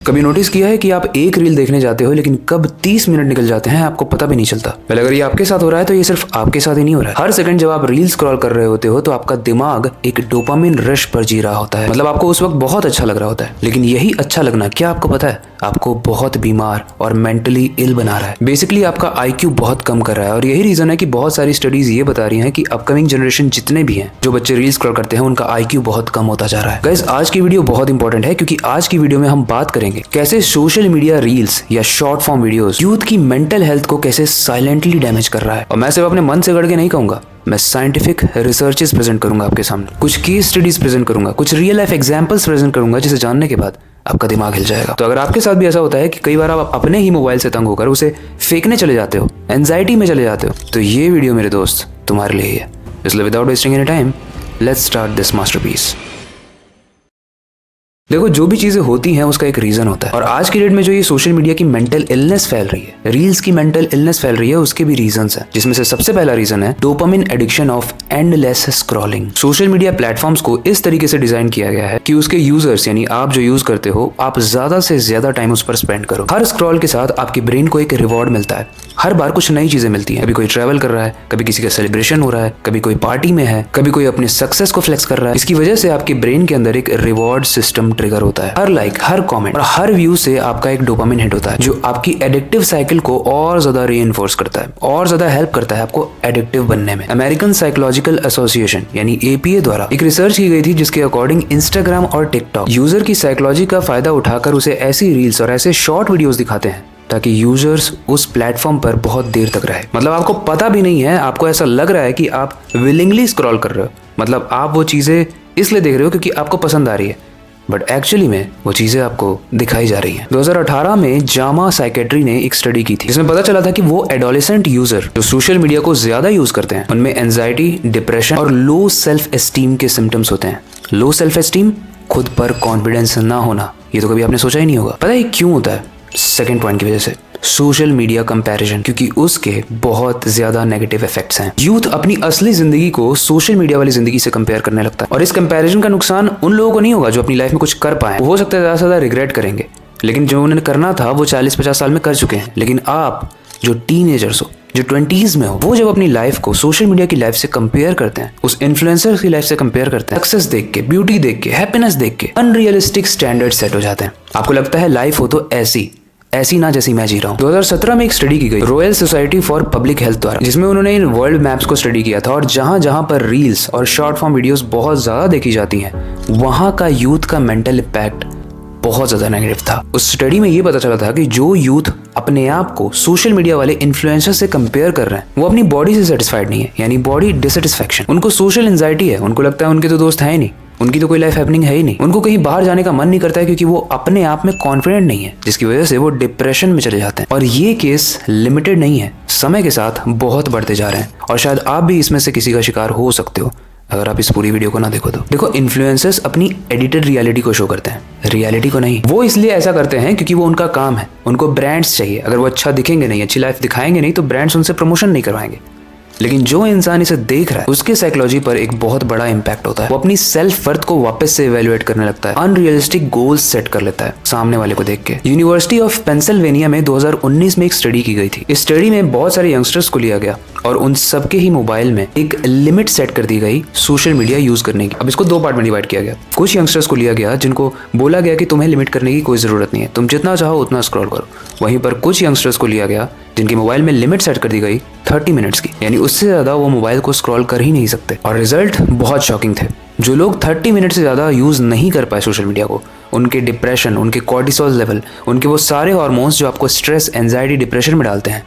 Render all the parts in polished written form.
कभी नोटिस किया है कि आप एक रील देखने जाते हो लेकिन कब 30 मिनट निकल जाते हैं आपको पता भी नहीं चलता। पहले अगर ये आपके साथ हो रहा है तो ये सिर्फ आपके साथ ही नहीं हो रहा है। हर सेकंड जब आप रील स्क्रॉल कर रहे होते हो तो आपका दिमाग एक डोपामिन रश पर जी रहा होता है। मतलब आपको उस वक्त बहुत अच्छा लग रहा होता है, लेकिन यही अच्छा लगना क्या आपको पता है आपको बहुत बीमार और मेंटली इल बना रहा है। बेसिकली आपका IQ बहुत कम कर रहा है और यही रीजन है कि बहुत सारी स्टडीज ये बता रही हैं कि अपकमिंग जनरेशन जितने भी हैं जो बच्चे रील स्क्रॉल करते हैं उनका IQ बहुत कम होता जा रहा है। गाइस आज की वीडियो बहुत इंपॉर्टेंट है क्योंकि आज की वीडियो में हम बात करेंगे कैसे सोशल मीडिया रील्स या शॉर्ट फॉर्म वीडियोस यूथ की मेंटल हेल्थ को कैसे साइलेंटली डैमेज कर रहा है। और मैं सिर्फ अपने मन से गढ़ के नहीं कहूंगा, मैं साइंटिफिक रिसर्चेस प्रेजेंट करूंगा आपके सामने, कुछ केस स्टडीज प्रेजेंट करूंगा, कुछ रियल लाइफ एग्जांपल्स प्रेजेंट करूंगा जिसे जानने के बाद आपका दिमाग हिल जाएगा। तो अगर आपके साथ भी ऐसा होता है कि कई बार आप अपने ही मोबाइल से तंग होकर उसे फेंकने चले जाते हो, एंजाइटी में चले जाते हो, तो ये वीडियो मेरे दोस्त तुम्हारे लिए ही है। इसलिए without wasting any time let's start this masterpiece. देखो जो भी चीजें होती हैं उसका एक रीजन होता है और आज की डेट में जो ये सोशल मीडिया की मेंटल इलनेस फैल रही है, रील्स की मेंटल इलनेस फैल रही है, उसके भी रीजंस हैं, जिसमें से सबसे पहला रीजन है dopamine addiction of endless scrolling. Social media platforms को इस तरीके से डिजाइन किया गया है कि उसके यूजर्स यानी आप जो यूज करते हो आप ज्यादा से ज्यादा टाइम उस पर स्पेंड करो। हर स्क्रॉल के साथ आपकी ब्रेन को एक रिवॉर्ड मिलता है, हर बार कुछ नई चीजें मिलती हैं। कभी कोई ट्रैवल कर रहा है, कभी किसी का सेलिब्रेशन हो रहा है, कभी कोई पार्टी में है, कभी कोई अपने सक्सेस को फ्लेक्स कर रहा है। इसकी वजह से आपके ब्रेन के अंदर एक रिवॉर्ड सिस्टम ट्रिगर होता है। हर लाइक, हर कमेंट और हर व्यू से आपका एक डोपामिन हिट होता है जो आपकी एडिक्टिव साइकिल को और ज्यादा रीइंफोर्स करता है, और ज्यादा हेल्प करता है आपको एडिक्टिव बनने में। अमेरिकन साइकोलॉजिकल एसोसिएशन यानी APA द्वारा एक रिसर्च की गई थी जिसके अकॉर्डिंग इंस्टाग्राम और टिकटॉक यूजर की साइकोलॉजी का फायदा उठाकर उसे ऐसी रील्स और ऐसे शॉर्ट वीडियोस दिखाते हैं ताकि यूजर्स उस प्लेटफॉर्म पर बहुत देर तक रहे। मतलब आपको पता भी नहीं है, आपको ऐसा लग रहा है कि आप विलिंगली स्क्रॉल कर रहे हो, मतलब आप वो चीजें इसलिए देख रहे हो क्योंकि आपको पसंद आ रही है, बट एक्चुअली में वो चीजें आपको दिखाई जा रही हैं। 2018 में जामा साइकेट्री ने एक स्टडी की थी जिसमें पता चला था कि वो एडोलेसेंट यूजर जो सोशल मीडिया को ज्यादा यूज करते हैं उनमें एंजाइटी, डिप्रेशन और लो सेल्फ एस्टीम के सिम्टम्स होते हैं। लो सेल्फ एस्टीम, खुद पर कॉन्फिडेंस ना होना, ये तो कभी आपने सोचा ही नहीं होगा। पता है क्यों होता है? सेकेंड पॉइंट की वजह से, सोशल मीडिया कंपैरिजन, क्योंकि उसके बहुत ज्यादा नेगेटिव इफेक्ट्स हैं। यूथ अपनी असली जिंदगी को सोशल मीडिया वाली जिंदगी से कंपेयर करने लगता है और इस कंपैरिजन का नुकसान उन लोगों को नहीं होगा जो अपनी लाइफ में कुछ कर पाए। हो सकता है ज्यादा से ज्यादा रिग्रेट करेंगे, लेकिन जो उन्होंने करना था वो 40-50 साल में कर चुके हैं। लेकिन आप जो टीनेजर्स हो, जो 20s में हो, वो जब अपनी लाइफ को सोशल मीडिया की लाइफ से कंपेयर करते हैं, उस इन्फ्लुएंसर्स की लाइफ से कंपेयर करते हैं, सक्सेस देख के, ब्यूटी देख के, हैप्पीनेस देख के अनरियलिस्टिक स्टैंडर्ड सेट हो जाते हैं। आपको लगता है लाइफ हो तो ऐसी ना जैसी मैं जी रहा हूँ। 2017 में एक स्टडी की गई royal society for public health द्वारा, जिसमें उन्होंने इन वर्ल्ड मैप्स को स्टडी किया था और जहां जहां पर रील्स और शॉर्ट फॉर्म वीडियोस बहुत ज्यादा देखी जाती हैं वहां का यूथ का मेंटल इम्पैक्ट बहुत ज्यादा नेगेटिव था। उस स्टडी में ये पता चला था कि जो यूथ अपने आप को सोशल मीडिया वाले इन्फ्लुएंसर से कंपेयर कर रहे हैं वो अपनी बॉडी से सेटिस्फाइड नहीं है, यानी बॉडी डिससेटिस्फैक्शन। उनको सोशल एंजाइटी है, उनको लगता है उनके तो दोस्त है ही नहीं, उनकी तो कोई लाइफ हैपनिंग है ही नहीं, उनको कहीं बाहर जाने का मन नहीं करता है क्योंकि वो अपने आप में कॉन्फिडेंट नहीं है, जिसकी वजह से वो डिप्रेशन में चले जाते हैं। और ये केस लिमिटेड नहीं है, समय के साथ बहुत बढ़ते जा रहे हैं और शायद आप भी इसमें से किसी का शिकार हो सकते हो अगर आप इस पूरी वीडियो को ना देखो तो। देखो इन्फ्लुएंसर्स अपनी एडिटेड रियलिटी को शो करते हैं, रियलिटी को नहीं। वो इसलिए ऐसा करते हैं क्योंकि वो उनका काम है, उनको ब्रांड्स चाहिए। अगर वो अच्छा दिखेंगे नहीं, अच्छी लाइफ दिखाएंगे नहीं तो ब्रांड्स उनसे प्रमोशन नहीं करवाएंगे। लेकिन जो इंसान इसे देख रहा है उसके साइकोलॉजी पर एक बहुत बड़ा इंपैक्ट होता है। वो अपनी सेल्फ वर्थ को वापस से इवैल्यूएट करने लगता है, अनरियलिस्टिक गोल्स सेट कर लेता है सामने वाले को देख के। यूनिवर्सिटी ऑफ पेंसिल्वेनिया में 2019 में एक स्टडी की गई थी। इस स्टडी में बहुत सारे यंगस्टर्स को लिया गया और उन सबके ही मोबाइल में एक लिमिट सेट कर दी गई सोशल मीडिया यूज करने की। अब इसको 2 पार्ट में डिवाइड किया गया। कुछ यंगस्टर्स को लिया गया जिनको बोला गया कि तुम्हें लिमिट करने की कोई जरूरत नहीं है, तुम जितना चाहो उतना स्क्रॉल करो। वहीं पर कुछ यंगस्टर्स को लिया गया जिनके मोबाइल में लिमिट सेट कर दी गई 30 मिनट्स की, यानी उससे ज्यादा वो मोबाइल को स्क्रॉल कर ही नहीं सकते। और रिजल्ट बहुत शॉकिंग थे। जो लोग 30 मिनट से ज्यादा यूज नहीं कर पाए सोशल मीडिया को, उनके डिप्रेशन, उनके कॉर्टिसोल लेवल, उनके वो सारे हार्मोन्स जो आपको स्ट्रेस, एंजाइटी, डिप्रेशन में डालते हैं,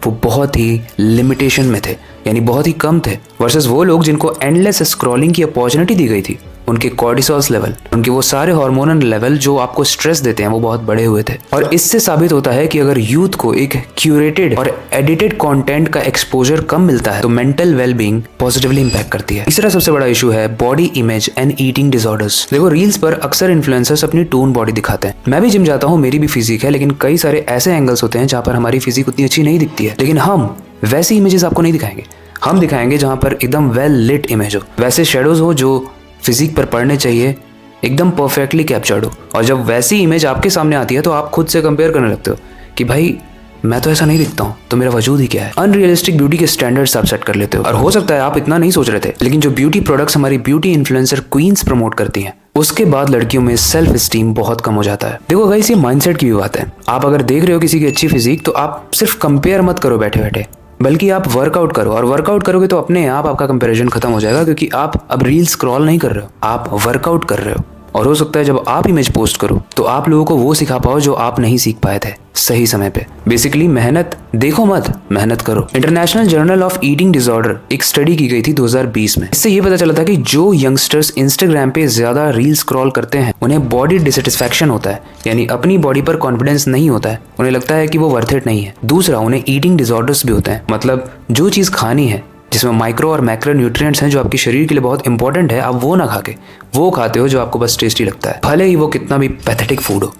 वो बहुत ही लिमिटेशन में थे, यानी बहुत ही कम थे। वर्सेस वो लोग जिनको एंडलेस स्क्रॉलिंग की अपॉर्चुनिटी दी गई थी, उनके कॉर्टिसोल्स लेवल, उनके वो सारे हार्मोनल लेवल जो आपको स्ट्रेस देते हैं वो बहुत बढ़े हुए थे। और इससे साबित होता है कि अगर यूथ को एक क्यूरेटेड और एडिटेड कंटेंट का एक्सपोजर कम मिलता है तो मेंटल वेलबींग पॉजिटिवली इंपैक्ट करती है। तीसरा सबसे बड़ा इशू है body image and eating disorders. देखो रील्स पर अक्सर इन्फ्लुएंसर्स अपनी टोन बॉडी दिखाते हैं। मैं भी जिम जाता हूँ, मेरी भी फिजिक है, लेकिन कई सारे ऐसे एंगल्स होते हैं जहाँ पर हमारी फिजिक उतनी अच्छी नहीं दिखती है। लेकिन हम वैसी इमेजेस आपको नहीं दिखाएंगे, हम दिखाएंगे जहाँ पर एकदम वेल लिट इमेज हो, वैसे शेडोज हो जो फिजिक पर पड़ने चाहिए एकदम परफेक्टली कैप्चर्ड हो, और जब वैसी इमेज आपके सामने आती है तो आप खुद से कंपेयर करने लगते हो कि भाई मैं तो ऐसा नहीं दिखता हूँ, तो मेरा वजूद ही क्या है। अनरियलिस्टिक ब्यूटी के स्टैंडर्ड्स आप सेट कर लेते हो, और हो सकता है आप इतना नहीं सोच रहे थे, लेकिन जो ब्यूटी प्रोडक्ट्स हमारी ब्यूटी इन्फ्लुएंसर क्वींस प्रमोट करती हैं, उसके बाद लड़कियों में सेल्फ एस्टीम बहुत कम हो जाता है। देखो गाइस, ये माइंडसेट की भी बात है। आप अगर देख रहे हो किसी की अच्छी फिजिक, तो आप सिर्फ कंपेयर मत करो बैठे बैठे, बल्कि आप वर्कआउट करो, और वर्कआउट करोगे तो अपने आप आपका कंपैरिजन खत्म हो जाएगा, क्योंकि आप अब रील स्क्रॉल नहीं कर रहे हो, आप वर्कआउट कर रहे हो। और हो सकता है जब आप इमेज पोस्ट करो तो आप लोगों को वो सिखा पाओ जो आप नहीं सीख पाए थे सही समय पे। बेसिकली मेहनत देखो मत, मेहनत करो। International journal of eating disorder एक स्टडी की गई थी 2020 में। इससे ये पता चला था कि जो यंगस्टर्स इंस्टाग्राम पे ज्यादा रील स्क्रॉल करते हैं, उन्हें बॉडी डिससेटिस्फैक्शन होता है, यानी अपनी बॉडी पर कॉन्फिडेंस नहीं होता है, उन्हें लगता है कि वो वर्थ इट नहीं है। दूसरा, उन्हें ईटिंग डिसऑर्डर्स भी होते हैं, मतलब जो चीज खानी है जिसमें माइक्रो और मैक्रो न्यूट्रिएंट्स हैं जो आपके शरीर के लिए बहुत इंपॉर्टेंट है, आप वो ना खा के वो खाते हो जो आपको बस टेस्टी लगता है, भले ही वो कितना भी पैथेटिक फूड हो,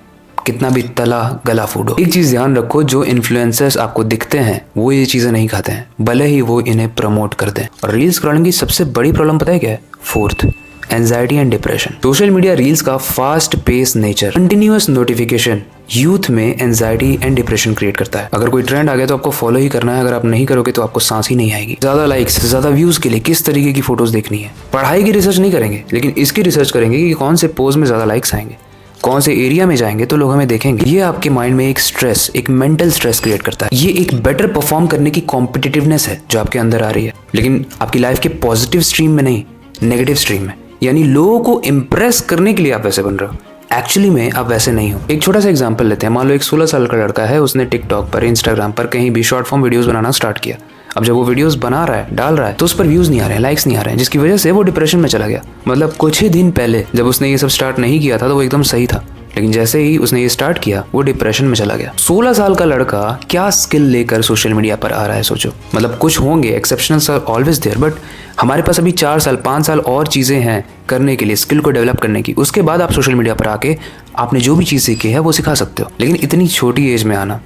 कितना भी तला गला फूड हो। एक चीज ध्यान रखो, जो इन्फ्लुएंसर्स आपको दिखते हैं वो ये चीजें नहीं खाते हैं, भले ही वो इन्हें प्रमोट कर दें। और रील स्क्रॉलिंग की सबसे बड़ी प्रॉब्लम पता है क्या है? Fourth, anxiety and depression. Social media reels का fast pace nature, continuous notification youth में एंजाइटी एंड डिप्रेशन क्रिएट करता है। अगर कोई ट्रेंड आ गया तो आपको फॉलो ही करना है, अगर आप नहीं करोगे तो आपको सांस ही नहीं आएगी। ज्यादा लाइक्स, ज्यादा व्यूज के लिए किस तरीके की फोटोज देखनी है, पढ़ाई की रिसर्च नहीं करेंगे, लेकिन इसकी रिसर्च करेंगे कि कौन से पोज में ज्यादा लाइक्स आएंगे, कौन से एरिया में जाएंगे तो लोग हमें देखेंगे। ये आपके माइंड में एक स्ट्रेस, एक मेंटल स्ट्रेस क्रिएट करता है। ये एक बेटर परफॉर्म करने की कॉम्पिटिटिवनेस है जो आपके अंदर आ रही है, लेकिन आपकी लाइफ के पॉजिटिव स्ट्रीम में नहीं, नेगेटिव स्ट्रीम में। यानी लोगों को इम्प्रेस करने के लिए आप वैसे बन रहे हो, एक्चुअली में आप वैसे नहीं हो। एक छोटा सा एग्जांपल लेते हैं। मान लो एक 16 साल का लड़का है, उसने टिकटॉक पर, इंस्टाग्राम पर कहीं भी शॉर्ट फॉर्म वीडियोस बनाना स्टार्ट किया। अब जब वो वीडियोस बना रहा है, डाल रहा है, तो उस पर व्यूज नहीं आ रहे हैं, लाइक्स नहीं आ रहे हैं, जिसकी वजह से वो डिप्रेशन में चला गया। मतलब कुछ ही दिन पहले जब उसने ये सब स्टार्ट नहीं किया था तो वो एकदम सही था, लेकिन जैसे ही उसने ये स्टार्ट किया वो डिप्रेशन में चला गया। 16 साल का लड़का क्या स्किल लेकर सोशल मीडिया पर आ रहा है, सोचो। मतलब कुछ होंगे, exceptionals are always there, but हमारे पास अभी 4 साल 5 साल और चीजें हैं करने के लिए, स्किल को डेवलप करने की। उसके बाद आप सोशल मीडिया पर आके आपने जो भी चीज सीखी है वो सिखा सकते हो। लेकिन इतनी छोटी एज में आना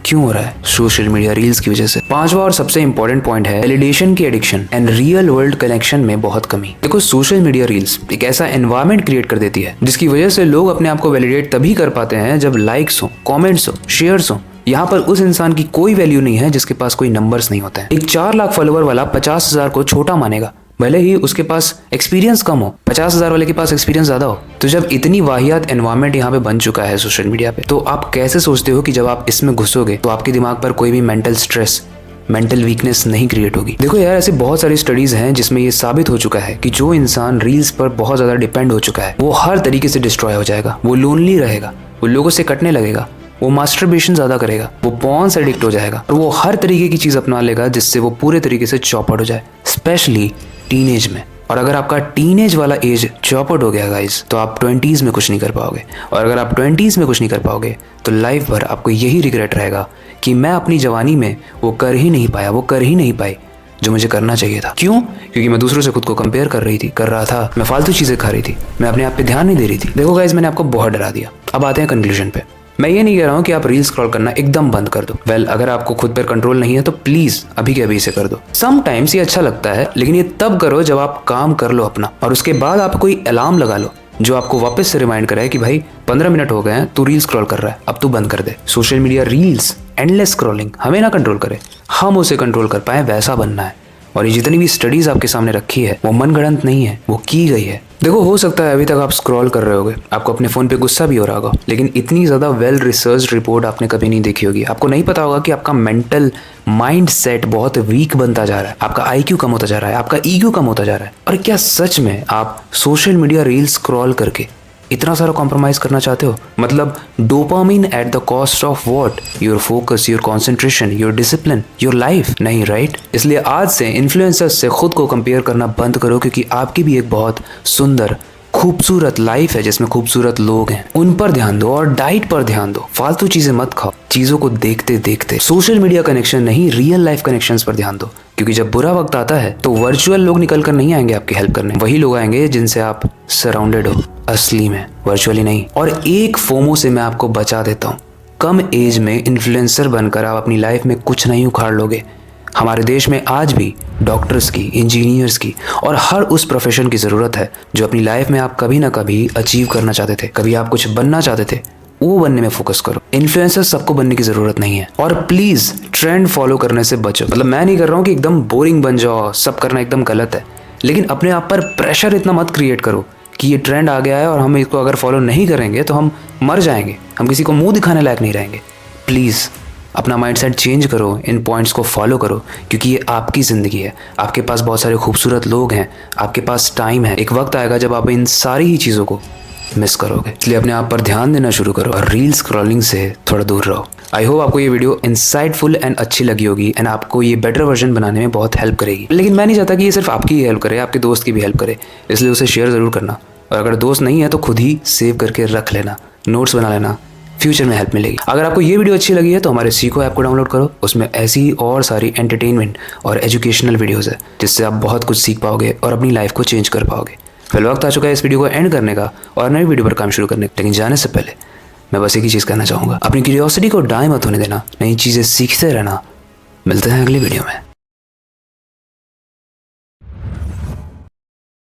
क्यों हो रहा है? सोशल मीडिया रील्स की वजह से। पांचवा और सबसे इंपॉर्टेंट पॉइंट है वैलिडेशन की addiction and real world connection में बहुत कमी। देखो, सोशल मीडिया रील्स एक ऐसा एनवायरनमेंट क्रिएट कर देती है जिसकी वजह से लोग अपने आप को वैलिडेट तभी कर पाते हैं जब लाइक्स हो, कमेंट्स हो, शेयर्स हो। यहाँ पर उस इंसान की कोई वैल्यू नहीं है जिसके पास कोई नंबर्स नहीं होते हैं। एक 4 लाख फॉलोवर वाला 50,000 को छोटा मानेगा, भले ही उसके पास एक्सपीरियंस कम हो, 50,000 वाले के पास एक्सपीरियंस ज्यादा हो। तो जब इतनी वाहियात एनवायरनमेंट यहाँ पे बन चुका है सोशल मीडिया पे, तो आप कैसे सोचते हो कि जब आप इसमें घुसोगे तो आपके दिमाग पर कोई भी मेंटल स्ट्रेस, मेंटल वीकनेस नहीं क्रिएट होगी? देखो यार, ऐसे बहुत सारी स्टडीज हैं जिसमें ये साबित हो चुका है कि जो इंसान रील्स पर बहुत ज्यादा डिपेंड हो चुका है वो हर तरीके से डिस्ट्रॉय हो जाएगा, वो लोनली रहेगा, वो लोगों से कटने लगेगा, वो मास्टरबेशन ज्यादा करेगा, वो पॉर्न से एडिक्ट हो जाएगा, और वो हर तरीके की चीज अपना लेगा जिससे वो पूरे तरीके से चौपट हो जाए, स्पेशली टीनेज में। और अगर आपका टीनेज वाला एज चौपट हो गया गाइस, तो आप 20s में कुछ नहीं कर पाओगे। और अगर आप 20s में कुछ नहीं कर पाओगे तो लाइफ भर आपको यही रिग्रेट रहेगा कि मैं अपनी जवानी में वो कर ही नहीं पाया, वो कर ही नहीं पाई जो मुझे करना चाहिए था। क्यों? क्योंकि मैं दूसरों से खुद को कंपेयर कर रहा था, मैं फालतू चीजें खा रही थी, मैं अपने आप पे ध्यान नहीं दे रही थी। देखो गाइस, मैंने आपको बहुत डरा दिया। अब आते हैं कंक्लूजन पे। मैं ये नहीं कह रहा हूँ कि आप रील स्क्रॉल करना एकदम बंद कर दो। अगर आपको खुद पर कंट्रोल नहीं है तो प्लीज अभी के अभी इसे कर दो। समटाइम्स ये अच्छा लगता है, लेकिन ये तब करो जब आप काम कर लो अपना, और उसके बाद आप कोई अलार्म लगा लो जो आपको वापस से रिमाइंड करे कि भाई 15 मिनट हो गए हैं, तू रील स्क्रॉल कर रहा है, अब तू बंद कर दे। Social media reels, endless scrolling हमें ना कंट्रोल करे, हम उसे कंट्रोल कर पाए, वैसा बनना है। और ये जितनी भी स्टडीज आपके सामने रखी है वो मनगढ़ंत नहीं है, वो की गई है। देखो, हो सकता है अभी तक आप स्क्रॉल कर रहे होगे, आपको अपने फोन पे गुस्सा भी हो रहा होगा, लेकिन इतनी ज्यादा वेल रिसर्च रिपोर्ट आपने कभी नहीं देखी होगी। आपको नहीं पता होगा कि आपका मेंटल माइंड सेट बहुत वीक बनता जा रहा है, आपका IQ कम होता जा रहा है, आपका ईगो कम होता जा रहा है। और क्या सच में आप सोशल मीडिया रील स्क्रॉल करके इतना सारा कॉम्प्रोमाइज करना चाहते हो? मतलब dopamine at the cost of what? Your focus, your concentration, your discipline, your life? नहीं, राइट? इसलिए आज से इन्फ्लुएंसर्स से खुद को कंपेयर करना बंद करो, क्योंकि आपकी भी एक बहुत सुंदर खूबसूरत लाइफ है जिसमें खूबसूरत लोग हैं। उन पर ध्यान दो और डाइट पर ध्यान दो, फालतू चीजें मत खाओ। चीजों को देखते देखते सोशल मीडिया कनेक्शन नहीं, रियल लाइफ कनेक्शंस पर ध्यान दो, क्योंकि जब बुरा वक्त आता है तो वर्चुअल लोग निकल कर नहीं आएंगे आपकी हेल्प करने, वही लोग आएंगे जिनसे आप सराउंडेड हो, असली में, वर्चुअली नहीं। और एक फोमो से मैं आपको बचा देता हूँ, कम एज में इन्फ्लुएंसर बनकर आप अपनी लाइफ में कुछ नहीं उखाड़ लोगे, हमारे देश में आज भी डॉक्टर्स की, इंजीनियर्स की और हर उस प्रोफेशन की ज़रूरत है जो अपनी लाइफ में आप कभी ना कभी अचीव करना चाहते थे, कभी आप कुछ बनना चाहते थे, वो बनने में फोकस करो। इन्फ्लुएंसर सबको बनने की ज़रूरत नहीं है। और प्लीज़ ट्रेंड फॉलो करने से बचो। मतलब मैं नहीं कर रहा हूँ कि एकदम बोरिंग बन जाओ, सब करना एकदम गलत है, लेकिन अपने आप पर प्रेशर इतना मत क्रिएट करो कि ये ट्रेंड आ गया है और हम इसको अगर फॉलो नहीं करेंगे तो हम मर जाएंगे, हम किसी को मुंह दिखाने लायक नहीं रहेंगे। प्लीज़ अपना माइंडसेट चेंज करो, इन पॉइंट्स को फॉलो करो, क्योंकि ये आपकी ज़िंदगी है। आपके पास बहुत सारे खूबसूरत लोग हैं, आपके पास टाइम है। एक वक्त आएगा जब आप इन सारी ही चीज़ों को मिस करोगे। इसलिए अपने आप पर ध्यान देना शुरू करो और रील स्क्रॉलिंग से थोड़ा दूर रहो। आई होप आपको ये वीडियो इंसाइटफुल एंड अच्छी लगी होगी एंड आपको ये बेटर वर्जन बनाने में बहुत हेल्प करेगी। लेकिन मैं नहीं चाहता कि ये सिर्फ आपकी ही हेल्प करे, आपके दोस्त की भी हेल्प करे, इसलिए उसे शेयर ज़रूर करना। और अगर दोस्त नहीं है तो खुद ही सेव करके रख लेना, नोट्स बना लेना, फ्यूचर में हेल्प मिलेगी। अगर आपको ये वीडियो अच्छी लगी है तो हमारे सीखो ऐप को डाउनलोड करो। उसमें ऐसी और सारी एंटरटेनमेंट और एजुकेशनल वीडियोस है जिससे आप बहुत कुछ सीख पाओगे और अपनी लाइफ को चेंज कर पाओगे। फिर वक्त आ चुका है इस वीडियो को एंड करने का और नई वीडियो पर काम शुरू करने का। लेकिन जाने से पहले मैं बस एक ही चीज़ कहना चाहूँगा, अपनी क्यूरियोसिटी को डाई मत होने देना, नई चीज़ें सीखते रहना। मिलते हैं अगली वीडियो में।